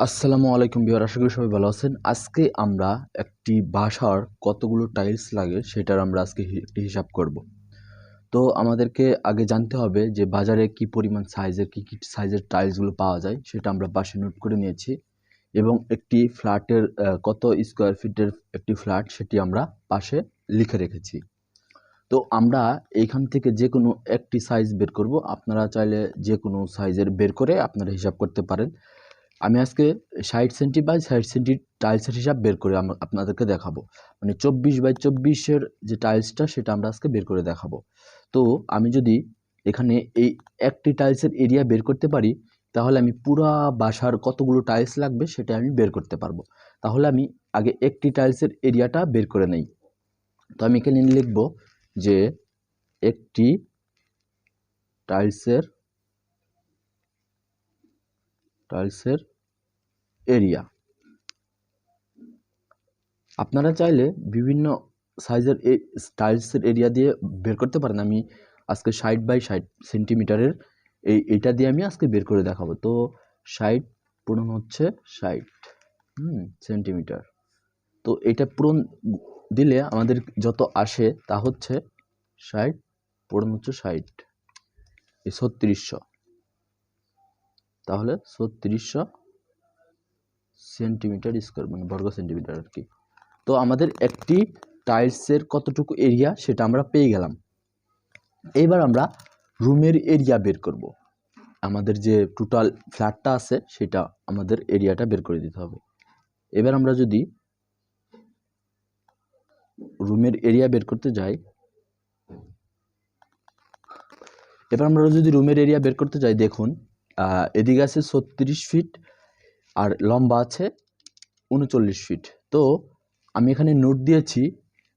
আসসালামু আলাইকুম ভিউয়ার, আশা করি সবাই ভালো আছেন। আজকে আমরা একটি বাসার কতগুলো টাইলস লাগে সেটার আমরা আজকে একটি হিসাব করব। তো আমাদেরকে আগে জানতে হবে যে বাজারে কি পরিমাণ সাইজের কি সাইজের টাইলসগুলো পাওয়া যায় সেটা আমরা পাশে নোট করে নিয়েছি, এবং একটি ফ্ল্যাটের কত স্কোয়ার ফিটের একটি ফ্ল্যাট সেটি আমরা পাশে লিখে রেখেছি। তো আমরা এইখান থেকে যে কোনো একটি সাইজ বের করব। আপনারা চাইলে যে কোনো সাইজের বের করে আপনারা হিসাব করতে পারেন। আমি আজকে 60 সেন্টি বাই 60 সেন্টি টাইলসের হিসাব বের করে আপনাদেরকে দেখাবো। মানে 24 বাই 24-এর যে টাইলসটা সেটা আমরা আজকে বের করে দেখাবো। তো আমি যদি এখানে এই একটি টাইলসের এরিয়া বের করতে পারি, তাহলে আমি পুরা বাসার কতগুলো টাইলস লাগবে সেটা আমি বের করতে পারবো। তাহলে আমি আগে একটি টাইলসের এরিয়াটা বের করে নেই। তো আমি এখানে লিখব যে একটি টাইলসের এরিয়া। আপনারা চাইলে বিভিন্ন সাইজের টাইলসের এরিয়া দিয়ে বের করতে পারেন। আমি আজকে 60 বাই 60 সেন্টিমিটারের এইটা দিয়ে আমি আজকে বের করে দেখাবো। তো 60 পূরণ হচ্ছে 60 সেন্টিমিটার। তো এটা পূরণ দিলে আমাদের যত আসে তা হচ্ছে 60 পূরণ হচ্ছে 60 এই 3600। তাহলে 3600 সেন্টিমিটার স্কোয়ার, মানে বর্গ সেন্টিমিটার আর কি। তো আমাদের একটি টাইলসের কতটুকু এরিয়া সেটা আমরা পেয়ে গেলাম। এইবার আমরা রুমের এরিয়া বের করব। আমাদের যে টোটাল ফ্ল্যাটটা আছে সেটা আমাদের এরিয়াটা বের করে দিতে হবে। এবার আমরা যদি রুমের এরিয়া বের করতে যাই, দেখুন এদিকে আছে 36 ফিট আর লম্বা আছে 39 ফিট। তো আমি এখানে নোট দিয়েছি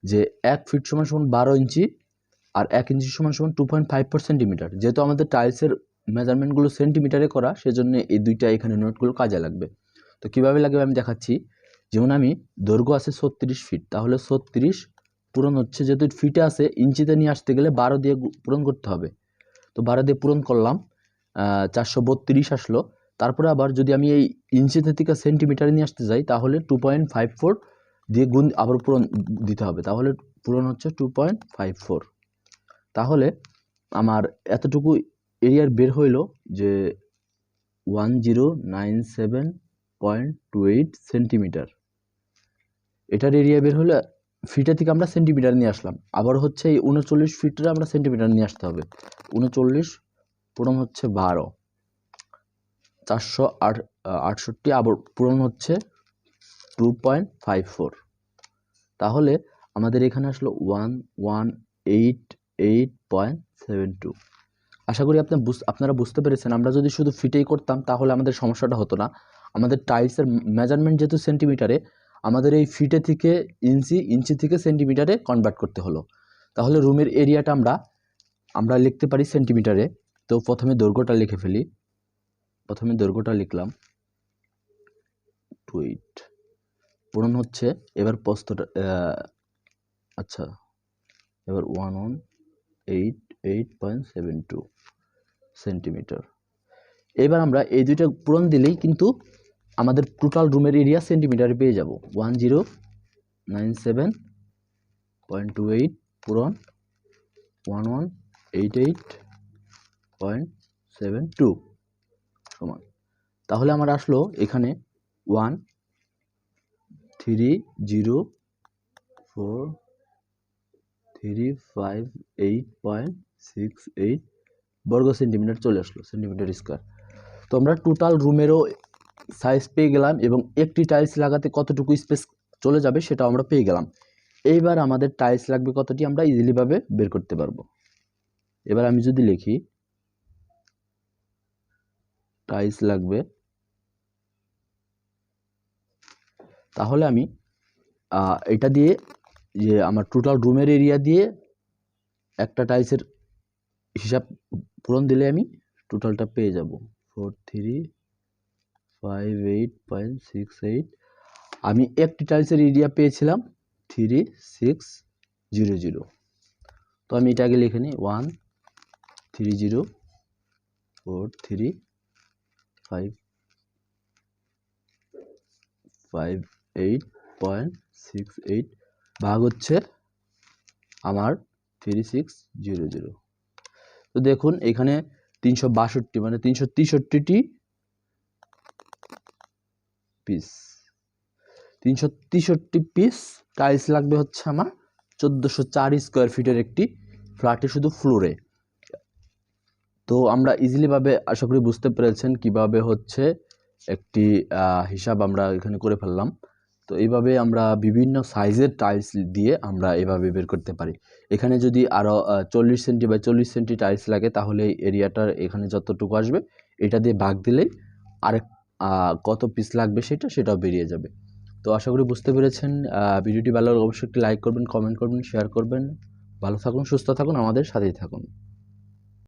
যে 1 ফিট সমান সমান 12 ইঞ্চি আর 1 ইঞ্চি সমান সমান 2.54 সেন্টিমিটার। যেহেতু আমাদের টাইলসের মেজারমেন্টগুলো সেন্টিমিটারে করা, সেজন্য এই দুইটা এখানে নোটগুলো কাজে লাগবে। তো কিভাবে লাগবে আমি দেখাচ্ছি। যেমন আমি দৈর্ঘ্য আছে 36 ফিট, তাহলে 36 পূরণ হচ্ছে, যেহেতু ফিটে আছে ইঞ্চিতে নিয়ে আসতে গেলে 12 দিয়ে পূরণ করতে হবে। তো 12 দিয়ে পূরণ করলাম, 432 আসলো। তারপরে আবার যদি আমি এই ইঞ্চিতে থেকে সেন্টিমিটারে নিয়ে আসতে যাই, তাহলে 2.54 দিয়ে গুণ আবার পূরণ দিতে হবে। তাহলে পূরণ হচ্ছে 2.54। তাহলে আমার এতটুকু এরিয়ার বের হইল যে 1097.28 সেন্টিমিটার। এটার এরিয়া বের হলে ফিটে থেকে আমরা সেন্টিমিটার নিয়ে আসলাম। আবার হচ্ছে এই 39 ফিটে আমরা সেন্টিমিটার নিয়ে আসতে হবে। 39 পূরণ হচ্ছে 12, 468 আবার পূরণ হচ্ছে 2.54। তাহলে আমাদের এখানে আসলো 1188.72। আশা করি আপনারা বুঝতে পেরেছেন। আমরা যদি শুধু ফিটেই করতাম তাহলে আমাদের সমস্যাটা হতো না। আমাদের টাইলসের মেজারমেন্ট যেহেতু সেন্টিমিটারে, আমাদের এই ফিটে থেকে ইঞ্চি থেকে সেন্টিমিটারে কনভার্ট করতে হলো। তাহলে রুমের এরিয়াটা আমরা লিখতে পারি সেন্টিমিটারে। তো প্রথমে দৈর্ঘ্যটা লিখে ফেলি। প্রথমে দৈর্ঘ্যটা লিখলাম 28 পূরণ হচ্ছে, এবার প্রস্থটা আচ্ছা এবার 1188.72 সেন্টিমিটার। এবার আমরা এই দুইটা পূরণ দিলেই কিন্তু আমাদের টোটাল রুমের এরিয়া সেন্টিমিটারে পেয়ে যাব। 1097.28 পূরণ 1188.72 সমান। তাহলে আমার আসলো এখানে 1304358.68 বর্গ সেন্টিমিটার চলে আসলো, সেন্টিমিটার স্কোয়ার। তো আমরা টোটাল রুমেরও সাইজ পেয়ে গেলাম এবং একটি টাইলস লাগাতে কতটুকু স্পেস চলে যাবে সেটাও আমরা পেয়ে গেলাম। এইবার আমাদের টাইলস লাগবে কতটি আমরা ইজিলি ভাবে বের করতে পারবো। এবার আমি যদি লিখি টাইলস লাগবে, তাহলে আমি এটা দিয়ে যে আমার টোটাল রুমের এরিয়া দিয়ে একটা টাইলসের হিসাব পূরণ দিলে আমি টোটালটা পেয়ে যাব 4358.68। আমি একটি টাইলসের এরিয়া পেয়েছিলাম 3600। তো আমি এটা আগে লিখে নিই 1304358 58.68 ভাগ হচ্ছে আমার 3600। তো দেখুন এখানে 362 মানে 363টি পিস, 363 পিস টাইলস লাগবে হচ্ছে আমার 1404 স্কোয়ার ফিটের একটি ফ্ল্যাটে শুধু ফ্লোরে। তো আমরা ইজিলি ভাবে আশা করি বুঝতে পেরেছেন কিভাবে হচ্ছে একটি হিসাব আমরা এখানে করে ফেললাম। তো এইভাবে আমরা বিভিন্ন সাইজের টাইলস দিয়ে আমরা এভাবে বের করতে পারি। এখানে যদি আরও 40 সেন্টি বাই 40 সেন্টি টাইলস লাগে তাহলে এই এরিয়াটার এখানে যতটুকু আসবে এটা দিয়ে ভাগ দিলেই আরেক কত পিস লাগবে সেটাও বেরিয়ে যাবে। তো আশা করি বুঝতে পেরেছেন। ভিডিওটি ভালো লাগলে অবশ্যই একটি লাইক করবেন, কমেন্ট করবেন, শেয়ার করবেন। ভালো থাকুন, সুস্থ থাকুন, আমাদের সাথেই থাকুন।